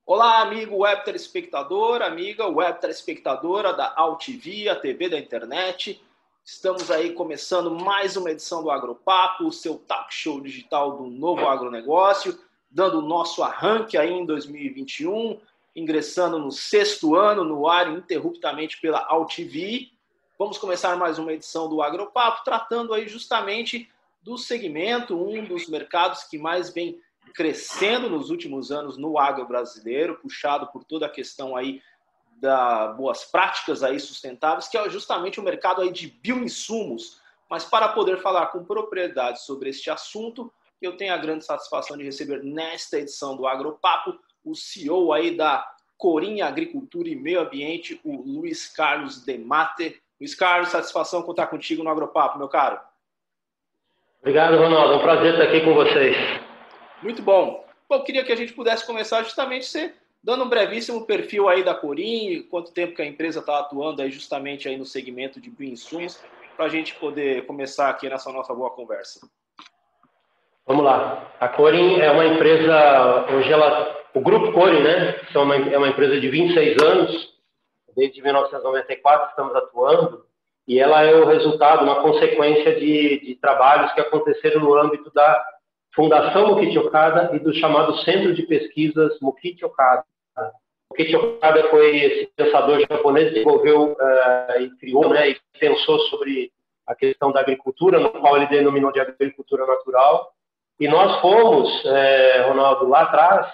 Olá, amigo web telespectador, amiga web telespectadora da AltV, a TV da internet. Estamos aí começando mais uma edição do Agropapo, o seu talk show digital do novo agronegócio, dando o nosso arranque aí em 2021, ingressando no 6º ano, no ar ininterruptamente pela AltV. Vamos começar mais uma edição do Agropapo, tratando aí justamente do segmento, um dos mercados que mais vem crescendo nos últimos anos no agro brasileiro, puxado por toda a questão aí das boas práticas aí sustentáveis, que é justamente o mercado aí de bioinsumos. Mas para poder falar com propriedade sobre este assunto, eu tenho a grande satisfação de receber nesta edição do Agropapo o CEO aí da Corim Agricultura e Meio Ambiente, o Luiz Carlos Demate. Luiz Carlos, satisfação contar contigo no Agropapo, meu caro. Obrigado, Ronaldo. É um prazer estar aqui com vocês. Muito bom. Bom, eu queria que a gente pudesse começar justamente dando um brevíssimo perfil aí da Corim, quanto tempo que a empresa está atuando aí justamente aí no segmento de bioinsumos, para a gente poder começar aqui nessa nossa boa conversa. Vamos lá. A Corim é uma empresa, o Grupo Corim, né? É uma empresa de 26 anos, desde 1994 estamos atuando, e ela é o resultado, uma consequência de trabalhos que aconteceram no âmbito da Fundação Mokichi Okada e do chamado Centro de Pesquisas Mokichi Okada. Mokichi Okada foi esse pensador japonês que desenvolveu e criou, né, e pensou sobre a questão da agricultura, no qual ele denominou de agricultura natural. E nós fomos, Ronaldo, lá atrás,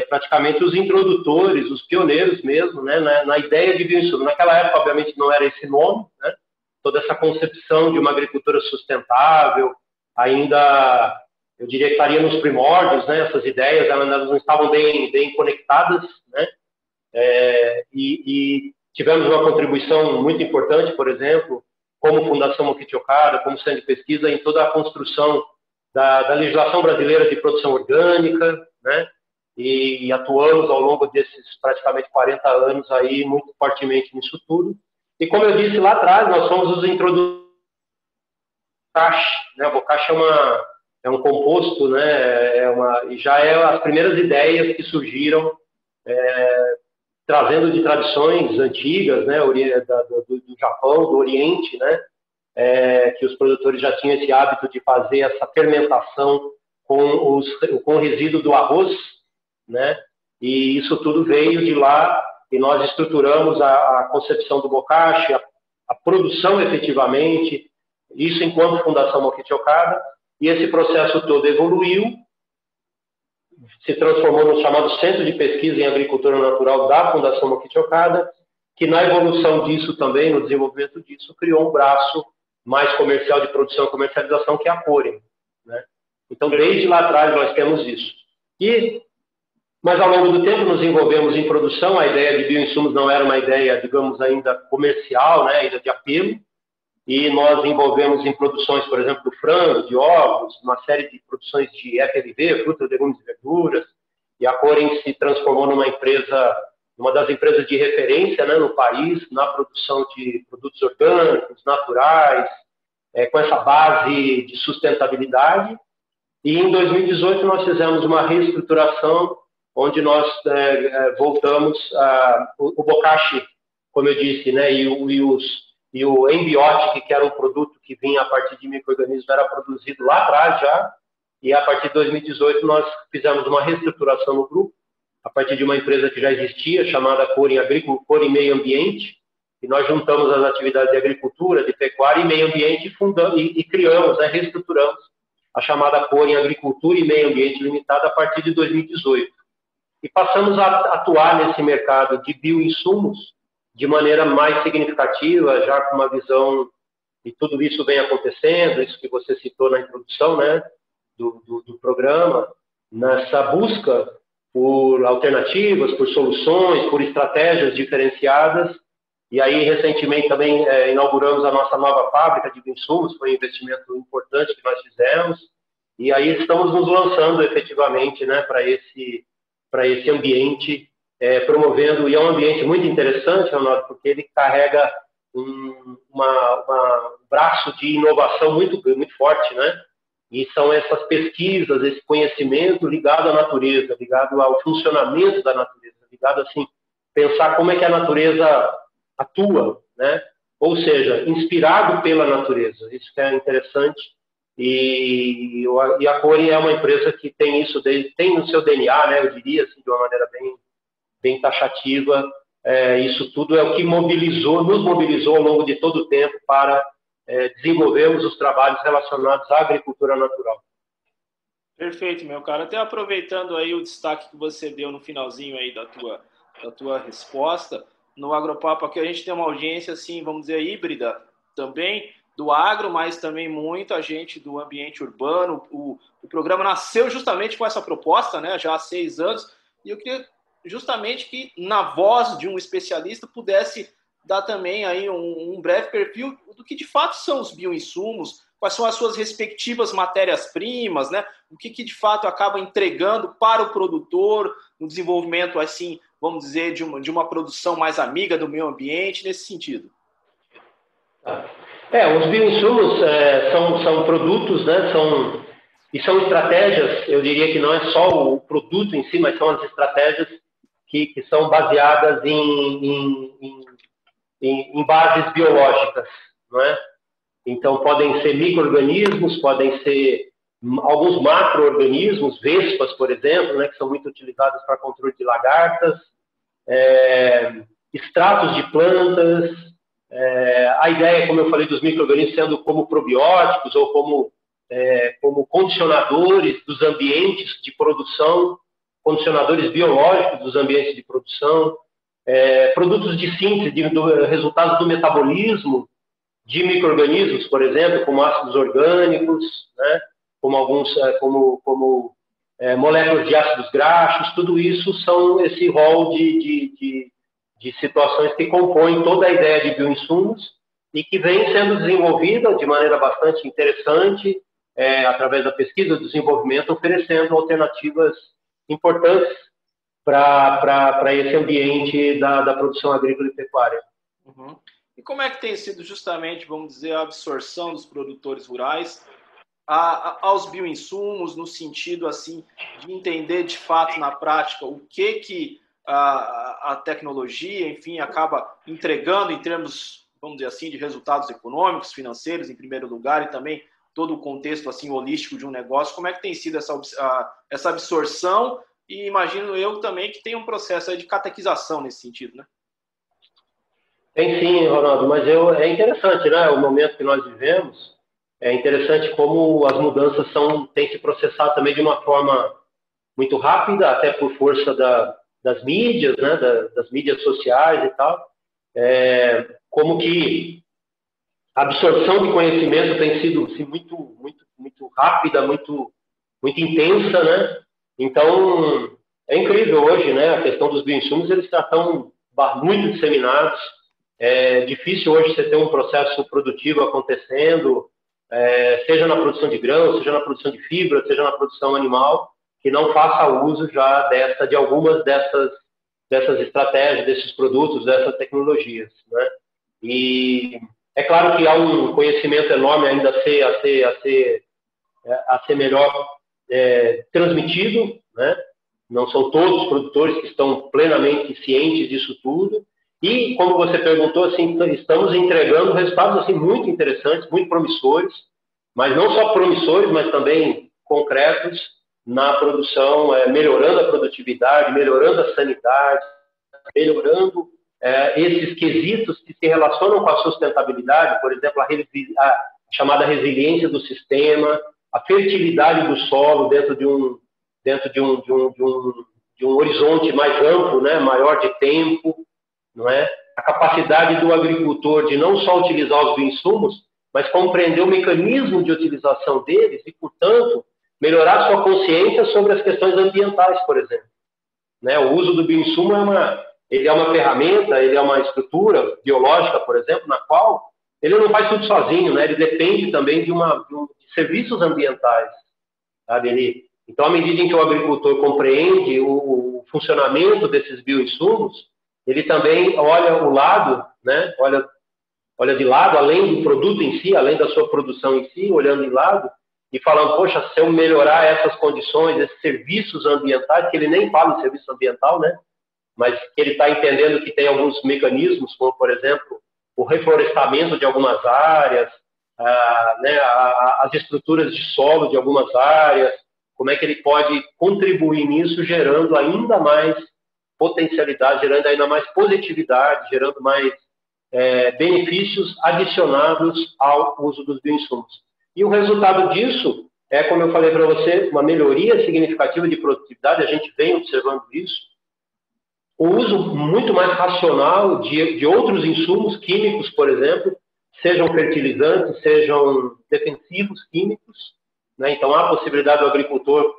praticamente os introdutores, os pioneiros mesmo, né, na ideia de bioinsumo. Naquela época, obviamente, não era esse nome, né, toda essa concepção de uma agricultura sustentável, ainda, eu diria que estaria nos primórdios, né, essas ideias, elas não estavam bem conectadas, né, e tivemos uma contribuição muito importante, por exemplo, como Fundação Mokichi Okada, como centro de pesquisa, em toda a construção da legislação brasileira de produção orgânica, né, e atuamos ao longo desses praticamente 40 anos aí muito fortemente nisso tudo. E como eu disse lá atrás, nós somos os introdutores do bocashi, né? O bocashi é um composto, né? E já é as primeiras ideias que surgiram trazendo de tradições antigas, né? Do Japão, do Oriente, né? Que os produtores já tinham esse hábito de fazer essa fermentação com o resíduo do arroz, né? E isso tudo veio de lá e nós estruturamos a concepção do bocashi, a produção efetivamente, isso enquanto Fundação Mokichi Okada, e esse processo todo evoluiu, se transformou no chamado Centro de Pesquisa em Agricultura Natural da Fundação Mokichi Okada, que na evolução disso também, no desenvolvimento disso, criou um braço mais comercial de produção e comercialização, que é a Corim, né? Então, desde lá atrás, nós temos isso. Mas, ao longo do tempo, nos envolvemos em produção. A ideia de bioinsumos não era uma ideia, digamos, ainda comercial, né, ainda de apelo. E nós envolvemos em produções, por exemplo, de frango, de ovos, uma série de produções de FLV, frutas, legumes e verduras. E a Corim se transformou numa empresa, uma das empresas de referência, né, no país, na produção de produtos orgânicos, naturais, com essa base de sustentabilidade. E em 2018 nós fizemos uma reestruturação onde nós voltamos o bocashi, como eu disse, né, e o Embiotic, que era um produto que vinha a partir de micro-organismos, era produzido lá atrás já, e a partir de 2018 nós fizemos uma reestruturação no grupo, a partir de uma empresa que já existia, chamada Corim Agricultura e Meio Ambiente, e nós juntamos as atividades de agricultura, de pecuária e meio ambiente e criamos, né, reestruturamos a chamada Corim Agricultura e Meio Ambiente Limitada a partir de 2018. E passamos a atuar nesse mercado de bioinsumos de maneira mais significativa, já com uma visão, e tudo isso vem acontecendo, isso que você citou na introdução, né, do programa, nessa busca por alternativas, por soluções, por estratégias diferenciadas. E aí, recentemente, também inauguramos a nossa nova fábrica de bioinsumos, foi um investimento importante que nós fizemos, e aí estamos nos lançando efetivamente, né, para esse ambiente, promovendo, e é um ambiente muito interessante, Ronaldo, porque ele carrega um braço de inovação muito forte, né? E são essas pesquisas, esse conhecimento ligado à natureza, ligado ao funcionamento da natureza, ligado, assim, pensar como é que a natureza atua, né? Ou seja, inspirado pela natureza. Isso que é interessante. E a Cori é uma empresa que tem isso, tem no seu DNA, né? Eu diria, assim, de uma maneira bem taxativa. Isso tudo é o que nos mobilizou ao longo de todo o tempo para desenvolvermos os trabalhos relacionados à agricultura natural. Perfeito, meu cara. Até aproveitando aí o destaque que você deu no finalzinho aí da tua resposta, no Agropapo aqui a gente tem uma audiência, assim, vamos dizer, híbrida também, do agro, mas também muita gente do ambiente urbano. O programa nasceu justamente com essa proposta, né, já há 6 anos, e eu queria justamente que, na voz de um especialista, pudesse dar também aí um breve perfil do que de fato são os bioinsumos, quais são as suas respectivas matérias-primas, né? O que de fato acaba entregando para o produtor no desenvolvimento, assim, vamos dizer, de uma produção mais amiga do meio ambiente, nesse sentido. Os bioinsumos são produtos, né? São estratégias, eu diria que não é só o produto em si, mas são as estratégias que são baseadas em bases biológicas, não é? Então, podem ser micro-organismos, podem ser alguns macro-organismos, vespas, por exemplo, né, que são muito utilizadas para controle de lagartas, extratos de plantas, a ideia, como eu falei, dos micro-organismos sendo como probióticos ou como condicionadores dos ambientes de produção, condicionadores biológicos dos ambientes de produção, produtos de síntese, resultados do metabolismo de micro-organismos, por exemplo, como ácidos orgânicos, né, como moléculas de ácidos graxos, tudo isso são esse rol de situações que compõem toda a ideia de bioinsumos e que vem sendo desenvolvida de maneira bastante interessante, através da pesquisa, do desenvolvimento, oferecendo alternativas importantes para esse ambiente da produção agrícola e pecuária. Uhum. E como é que tem sido justamente, vamos dizer, a absorção dos produtores rurais aos bioinsumos, no sentido, assim, de entender de fato na prática o que a tecnologia, enfim, acaba entregando em termos, vamos dizer assim, de resultados econômicos, financeiros, em primeiro lugar, e também todo o contexto, assim, holístico de um negócio. Como é que tem sido essa absorção? E imagino eu também que tem um processo aí de catequização nesse sentido, né? Tem sim, Ronaldo, mas é interessante, né? O momento que nós vivemos, é interessante como as mudanças têm se processado também de uma forma muito rápida, até por força das mídias, né? Das mídias sociais e tal. Como que a absorção de conhecimento tem sido assim, muito rápida, muito intensa, né? Então, é incrível hoje, né? A questão dos bioinsumos, eles já estão muito disseminados. É difícil hoje você ter um processo produtivo acontecendo, seja na produção de grãos, seja na produção de fibra, seja na produção animal, que não faça uso já de algumas dessas estratégias, desses produtos, dessas tecnologias, né? E é claro que há um conhecimento enorme ainda a ser melhor transmitido, né? Não são todos os produtores que estão plenamente cientes disso tudo. E, como você perguntou, assim, estamos entregando resultados assim, muito interessantes, muito promissores, mas não só promissores, mas também concretos na produção, melhorando a produtividade, melhorando a sanidade, melhorando esses quesitos que se relacionam com a sustentabilidade, por exemplo, a chamada resiliência do sistema, a fertilidade do solo dentro de um horizonte mais amplo, né, maior de tempo, não é? A capacidade do agricultor de não só utilizar os bioinsumos, mas compreender o mecanismo de utilização deles e, portanto, melhorar sua consciência sobre as questões ambientais, por exemplo. Né? O uso do bioinsumo ele é uma ferramenta, ele é uma estrutura biológica, por exemplo, na qual ele não faz tudo sozinho, né? Ele depende também de serviços ambientais, sabe? Então, à medida em que o agricultor compreende o funcionamento desses bioinsumos, ele também olha o lado, né? Olha de lado, além do produto em si, além da sua produção em si, olhando de lado, e falando, poxa, se eu melhorar essas condições, esses serviços ambientais, que ele nem fala em serviço ambiental, né? Mas que ele está entendendo que tem alguns mecanismos, como, por exemplo, o reflorestamento de algumas áreas, né, as estruturas de solo de algumas áreas, como é que ele pode contribuir nisso, gerando ainda mais potencialidade, gerando ainda mais positividade, gerando mais benefícios adicionados ao uso dos bioinsumos. E o resultado disso é, como eu falei para você, uma melhoria significativa de produtividade, a gente vem observando isso, o uso muito mais racional de outros insumos químicos, por exemplo, sejam fertilizantes, sejam defensivos químicos, né? Então, há a possibilidade do agricultor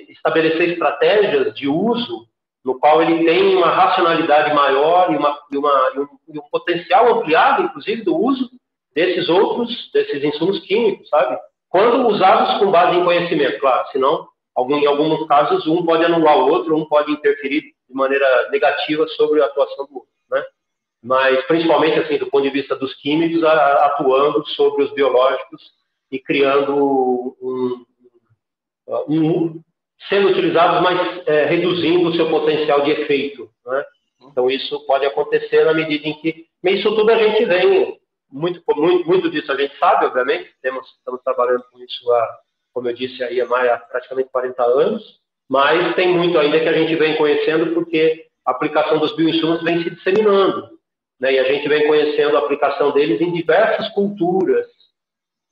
estabelecer estratégias de uso no qual ele tem uma racionalidade maior e um potencial ampliado, inclusive, do uso desses insumos químicos, sabe? Quando usados com base em conhecimento, claro, senão, em alguns casos, um pode anular o outro, um pode interferir de maneira negativa sobre a atuação do outro, né? Mas, principalmente, assim, do ponto de vista dos químicos, atuando sobre os biológicos e criando sendo utilizados, mas reduzindo o seu potencial de efeito, né? Então, isso pode acontecer na medida em que... Mas isso tudo a gente vem... Muito disso a gente sabe, obviamente. Estamos trabalhando com isso como eu disse, aí há praticamente 40 anos. Mas tem muito ainda que a gente vem conhecendo porque a aplicação dos bioinsumos vem se disseminando, né? E a gente vem conhecendo a aplicação deles em diversas culturas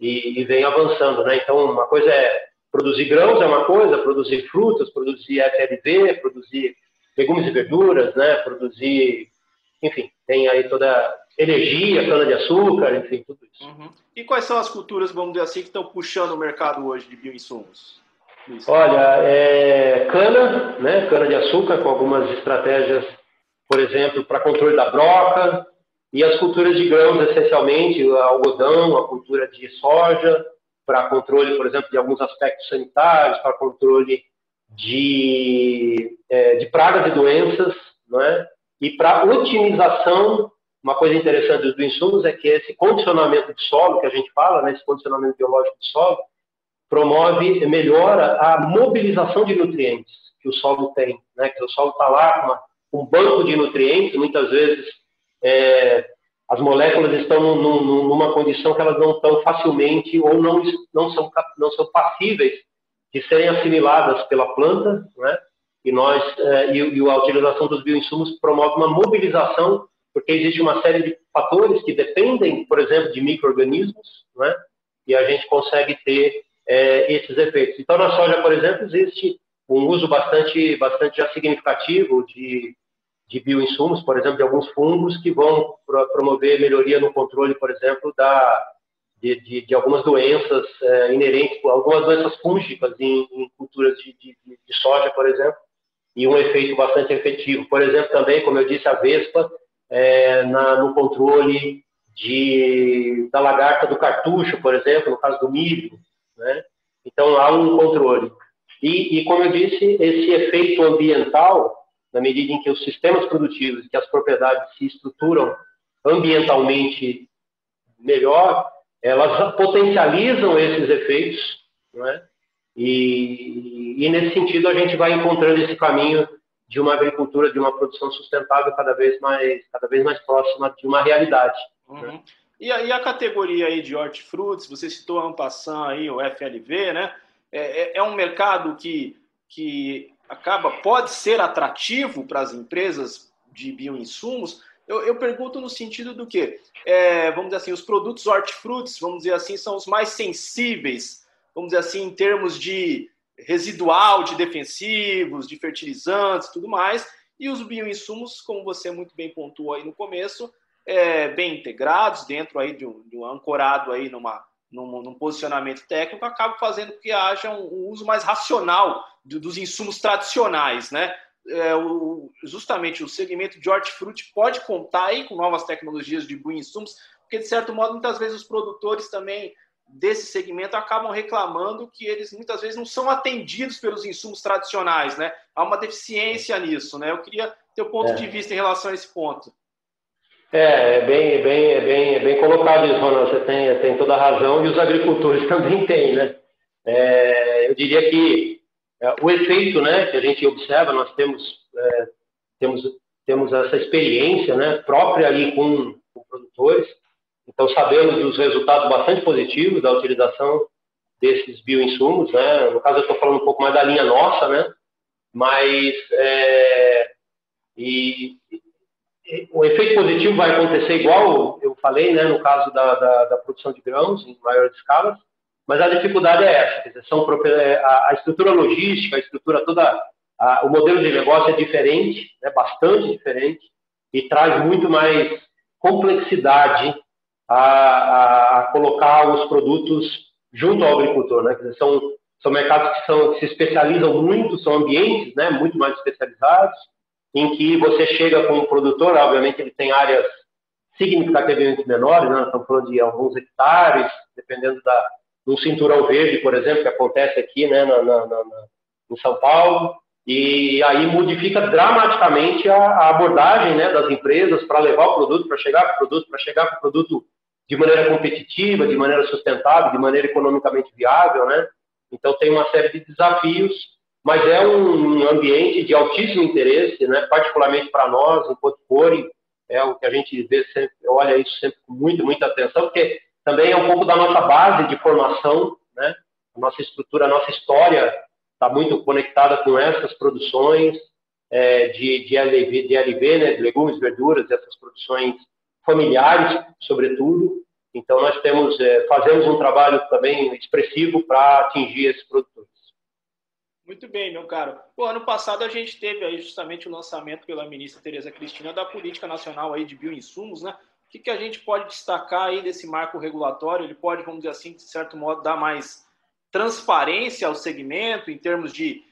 e vem avançando, né? Então, uma coisa é produzir grãos, é uma coisa, produzir frutas, produzir FLV, produzir legumes e verduras, né? Produzir, enfim, tem aí toda energia, cana-de-açúcar, enfim, tudo isso. Uhum. E quais são as culturas, vamos dizer assim, que estão puxando o mercado hoje de bioinsumos? Olha, cana, né? Cana-de-açúcar, com algumas estratégias, por exemplo, para controle da broca, e as culturas de grãos, essencialmente, o algodão, a cultura de soja, para controle, por exemplo, de alguns aspectos sanitários, para controle de pragas e doenças, não é? E para otimização, uma coisa interessante dos bioinsumos é que esse condicionamento de solo, que a gente fala, né, esse condicionamento biológico de solo, melhora a mobilização de nutrientes que o solo tem, né? Que o solo está lá com um banco de nutrientes, muitas vezes as moléculas estão numa condição que elas não estão facilmente ou não são passíveis de serem assimiladas pela planta, né? E a utilização dos bioinsumos promove uma mobilização, porque existe uma série de fatores que dependem, por exemplo, de micro-organismos, né? E a gente consegue ter esses efeitos. Então, na soja, por exemplo, existe um uso bastante já significativo de bioinsumos, por exemplo, de alguns fungos que vão promover melhoria no controle, por exemplo, de algumas doenças inerentes, algumas doenças fúngicas em culturas de soja, por exemplo, e um efeito bastante efetivo. Por exemplo, também, como eu disse, a vespa no controle da lagarta do cartucho, por exemplo, no caso do milho, né? Então, há um controle. E, como eu disse, esse efeito ambiental, na medida em que os sistemas produtivos, que as propriedades se estruturam ambientalmente melhor, elas potencializam esses efeitos, não é? E nesse sentido, a gente vai encontrando esse caminho de uma agricultura, de uma produção sustentável cada vez mais próxima de uma realidade. Uhum. Né? E a categoria aí de hortifrutis, você citou en passant aí o FLV, né? É um mercado que pode ser atrativo para as empresas de bioinsumos. Eu pergunto no sentido do que, vamos dizer assim, os produtos hortifrutis, vamos dizer assim, são os mais sensíveis, vamos dizer assim, em termos de residual, de defensivos, de fertilizantes, tudo mais, e os bioinsumos, como você muito bem pontuou aí no começo, bem integrados dentro aí de um ancorado aí num posicionamento técnico, acaba fazendo que haja um uso mais racional dos insumos tradicionais, né? Justamente o segmento de hortifruti pode contar aí com novas tecnologias de bioinsumos, porque, de certo modo, muitas vezes os produtores também desse segmento acabam reclamando que eles muitas vezes não são atendidos pelos insumos tradicionais, né? Há uma deficiência nisso, né? Eu queria ter o ponto de vista em relação a esse ponto. É bem colocado isso, Ronaldo. Você tem toda a razão, e os agricultores também têm, né? eu diria que o efeito, né, que a gente observa, nós temos essa experiência, né, própria ali com produtores, então sabemos dos resultados bastante positivos da utilização desses bioinsumos, né, no caso eu estou falando um pouco mais da linha nossa, né, mas o efeito positivo vai acontecer igual eu falei, né, no caso da produção de grãos em maiores escalas, mas a dificuldade é essa, quer dizer, a estrutura logística, a estrutura toda, o modelo de negócio é diferente, né, bastante diferente, e traz muito mais complexidade a colocar os produtos junto ao agricultor, né, quer dizer, são mercados que se especializam muito, são ambientes, né, muito mais especializados, em que você chega com um produtor, obviamente ele tem áreas significativamente menores, né? Estamos falando de alguns hectares, dependendo de um cinturão verde, por exemplo, que acontece aqui, né, em São Paulo, e aí modifica dramaticamente a abordagem, né, das empresas para levar o produto, para chegar com o produto de maneira competitiva, de maneira sustentável, de maneira economicamente viável, né? Então tem uma série de desafios, mas é um ambiente de altíssimo interesse, né, particularmente para nós, enquanto Cori, é o que a gente vê sempre, olha isso sempre com muita atenção, porque também é um pouco da nossa base de formação, né? A nossa estrutura, a nossa história está muito conectada com essas produções de LV, né, de legumes, verduras, essas produções familiares, sobretudo. Então, nós fazemos um trabalho também expressivo para atingir esses produtores. Muito bem, meu caro. Ano passado a gente teve aí justamente o lançamento pela ministra Tereza Cristina da Política Nacional aí de Bioinsumos, né? O que a gente pode destacar aí desse marco regulatório? Ele pode, vamos dizer assim, de certo modo, dar mais transparência ao segmento em termos de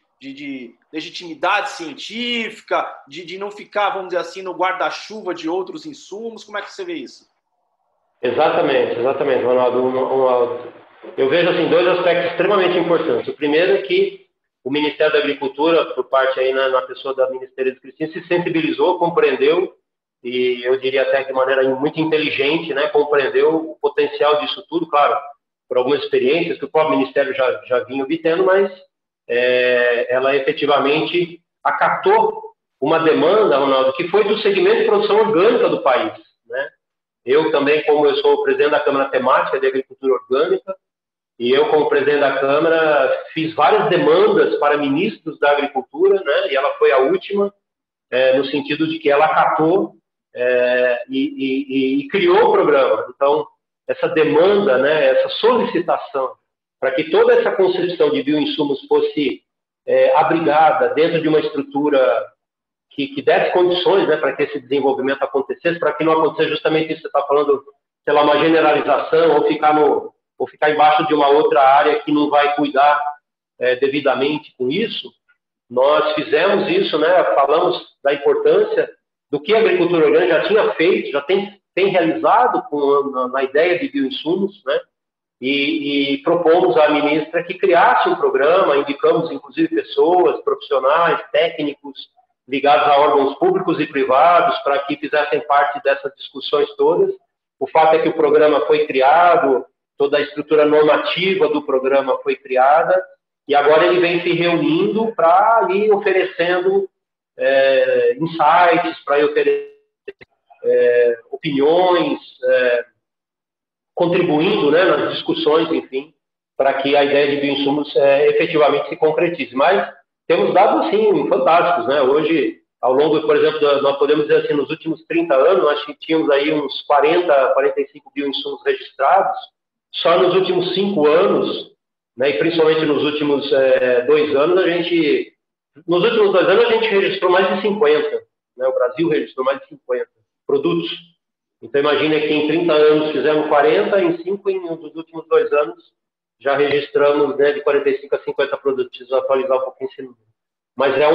legitimidade científica, de não ficar, vamos dizer assim, no guarda-chuva de outros insumos. Como é que você vê isso? Exatamente, Ronaldo. Eu vejo assim, dois aspectos extremamente importantes. O primeiro é que o Ministério da Agricultura, por parte aí na pessoa da ministra Tereza Cristina, se sensibilizou, compreendeu, e eu diria até de maneira muito inteligente, né, compreendeu o potencial disso tudo, claro, por algumas experiências que o próprio Ministério já vinha obtendo, mas ela efetivamente acatou uma demanda, Ronaldo, que foi do segmento de produção orgânica do país, né? Eu também, como eu sou o presidente da Câmara Temática de Agricultura Orgânica, e eu, como presidente da Câmara, fiz várias demandas para ministros da Agricultura, né? E ela foi a última, no sentido de que ela acatou e criou o programa. Então, essa demanda, né, essa solicitação para que toda essa concepção de bioinsumos fosse abrigada dentro de uma estrutura que desse condições, né, para que esse desenvolvimento acontecesse, para que não acontecesse justamente isso que você está falando, sei lá, uma generalização ou ficar embaixo de uma outra área que não vai cuidar devidamente com isso. Nós fizemos isso, né, falamos da importância do que a agricultura orgânica já tinha feito, já tem realizado na ideia de bioinsumos, né, e propomos à ministra que criasse um programa, indicamos inclusive pessoas, profissionais, técnicos, ligados a órgãos públicos e privados, para que fizessem parte dessas discussões todas. O fato é que o programa foi criado, toda a estrutura normativa do programa foi criada, e agora ele vem se reunindo para ir oferecendo insights, para ir oferecer opiniões, contribuindo, né, nas discussões, enfim, para que a ideia de bioinsumos efetivamente se concretize. Mas temos dados, assim, fantásticos, né? Hoje, ao longo, por exemplo, nós podemos dizer assim, nos últimos 30 anos, nós tínhamos aí uns 40, 45 bioinsumos registrados. Só nos últimos 5 anos, né, e principalmente nos últimos 2 anos, nos últimos 2 anos a gente registrou mais de 50. Né? O Brasil registrou mais de 50 produtos. Então, imagina que em 30 anos fizemos 40, nos últimos 2 anos, já registramos, né, de 45 a 50 produtos. Preciso atualizar um pouquinho esse número. Mas é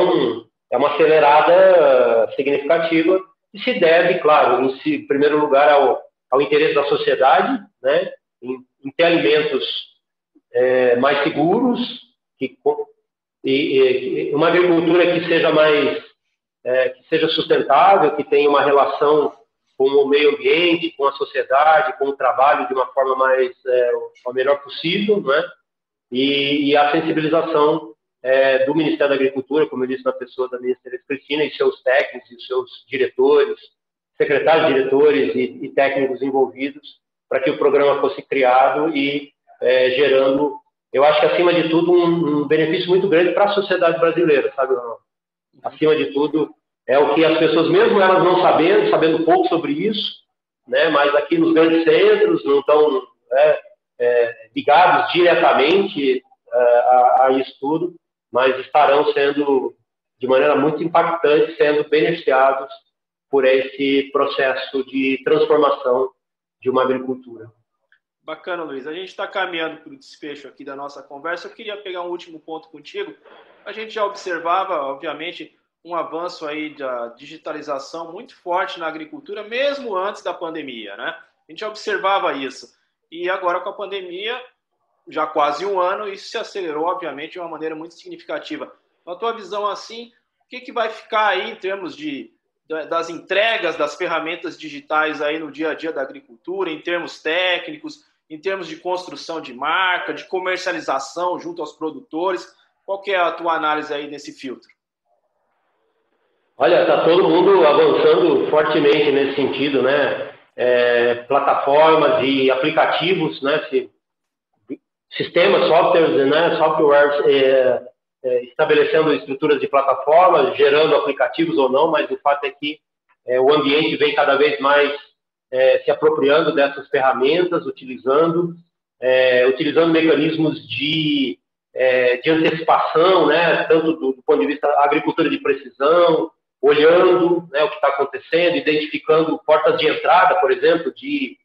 uma acelerada significativa e se deve, claro, em primeiro lugar, ao interesse da sociedade, né, em ter alimentos mais seguros, e uma agricultura que seja sustentável, que tenha uma relação com o meio ambiente, com a sociedade, com o trabalho de uma forma a melhor possível, né? e a sensibilização do Ministério da Agricultura, como eu disse, na pessoa da ministra Cristina, e seus técnicos, e seus diretores, secretários, diretores e técnicos envolvidos, para que o programa fosse criado e gerando, eu acho que acima de tudo, um benefício muito grande para a sociedade brasileira, sabe? Acima de tudo, é o que as pessoas, mesmo elas não sabendo pouco sobre isso, né, mas aqui nos grandes centros não estão ligados diretamente a isso tudo, mas estarão sendo, de maneira muito impactante, sendo beneficiados por esse processo de transformação de uma agricultura. Bacana, Luiz. A gente está caminhando para o desfecho aqui da nossa conversa. Eu queria pegar um último ponto contigo. A gente já observava, obviamente, um avanço aí da digitalização muito forte na agricultura, mesmo antes da pandemia, né? A gente observava isso. E agora, com a pandemia, já quase um ano, isso se acelerou, obviamente, de uma maneira muito significativa. Na tua visão, assim, o que vai ficar aí em termos das entregas das ferramentas digitais aí no dia a dia da agricultura, em termos técnicos, em termos de construção de marca, de comercialização junto aos produtores? Qual que é a tua análise aí nesse filtro? Olha, está todo mundo avançando fortemente nesse sentido, né? Plataformas e aplicativos, né? Sistemas, softwares, né? Softwares estabelecendo estruturas de plataformas, gerando aplicativos ou não, mas o fato é que o ambiente vem cada vez mais se apropriando dessas ferramentas, utilizando mecanismos de antecipação, né? Tanto do ponto de vista da agricultura de precisão, olhando, né, o que está acontecendo, identificando portas de entrada, por exemplo, de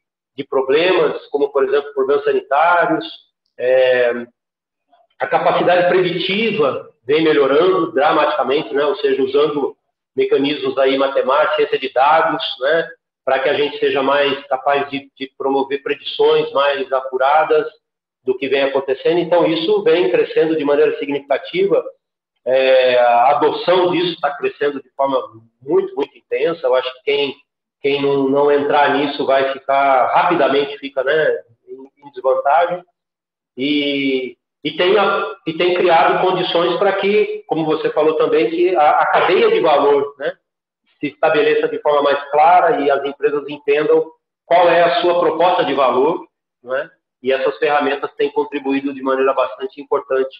problemas, como, por exemplo, problemas sanitários. A capacidade preditiva vem melhorando dramaticamente, né, ou seja, usando mecanismos aí matemáticos, ciência de dados, né, para que a gente seja mais capaz de promover predições mais apuradas do que vem acontecendo. Então, isso vem crescendo de maneira significativa. A adoção disso está crescendo de forma muito, muito intensa. Eu acho que quem não entrar nisso vai ficar, rapidamente fica, né, em desvantagem. E tem criado condições para que, como você falou também, que a cadeia de valor, né, se estabeleça de forma mais clara e as empresas entendam qual é a sua proposta de valor, né, e essas ferramentas têm contribuído de maneira bastante importante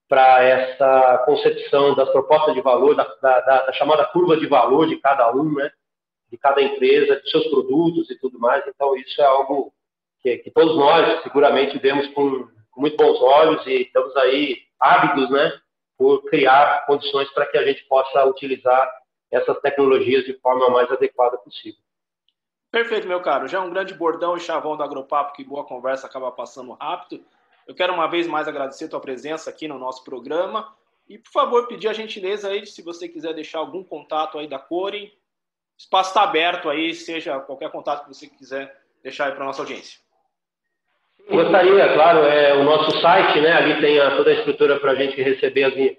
para essa concepção das propostas de valor, da chamada curva de valor de cada um, né, de cada empresa, de seus produtos e tudo mais. Então, isso é algo que todos nós seguramente vemos com muito bons olhos e estamos aí ávidos, né, por criar condições para que a gente possa utilizar essas tecnologias de forma mais adequada possível. Perfeito, meu caro. Já é um grande bordão e chavão do Agropapo, que boa conversa acaba passando rápido. Eu quero uma vez mais agradecer a tua presença aqui no nosso programa e, por favor, pedir a gentileza aí, se você quiser deixar algum contato aí da Corim, o espaço está aberto aí, seja qualquer contato que você quiser deixar aí para a nossa audiência. Gostaria, claro, o nosso site, né, ali tem toda a estrutura para a gente receber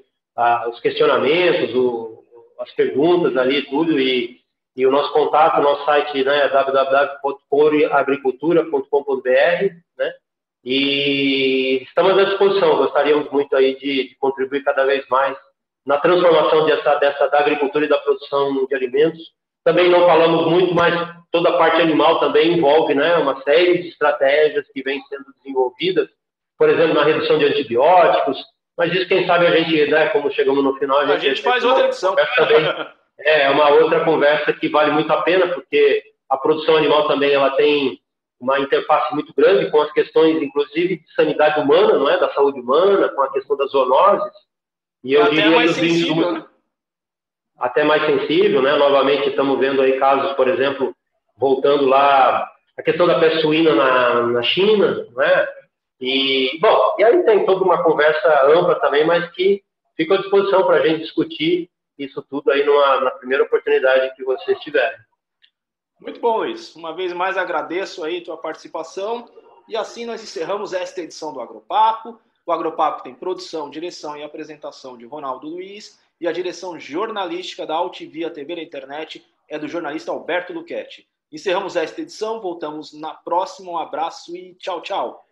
os questionamentos, as perguntas ali, tudo, e o nosso contato, o nosso site, né, é www.coriagricultura.com.br, né, e estamos à disposição. Gostaríamos muito aí de contribuir cada vez mais na transformação da agricultura e da produção de alimentos. Também não falamos muito, mas toda a parte animal também envolve, né, uma série de estratégias que vêm sendo desenvolvidas, por exemplo, na redução de antibióticos, mas isso, quem sabe, a gente, né, como chegamos no final... A gente faz outra edição. Também é uma outra conversa que vale muito a pena, porque a produção animal também ela tem uma interface muito grande com as questões, inclusive, de sanidade humana, não é? Da saúde humana, com a questão das zoonoses. E eu diria mais sensível, né? Até mais sensível, né? Novamente estamos vendo aí casos, por exemplo, voltando lá, a questão da peste suína na China, né? E aí tem toda uma conversa ampla também, mas que fica à disposição para a gente discutir isso tudo aí na primeira oportunidade que vocês tiverem. Muito bom, Luiz. Uma vez mais agradeço aí a tua participação e assim nós encerramos esta edição do Agropapo. O Agropapo tem produção, direção e apresentação de Ronaldo Luiz e a direção jornalística da Altivia TV da Internet é do jornalista Alberto Luchetti. Encerramos esta edição, voltamos na próxima. Um abraço e tchau, tchau.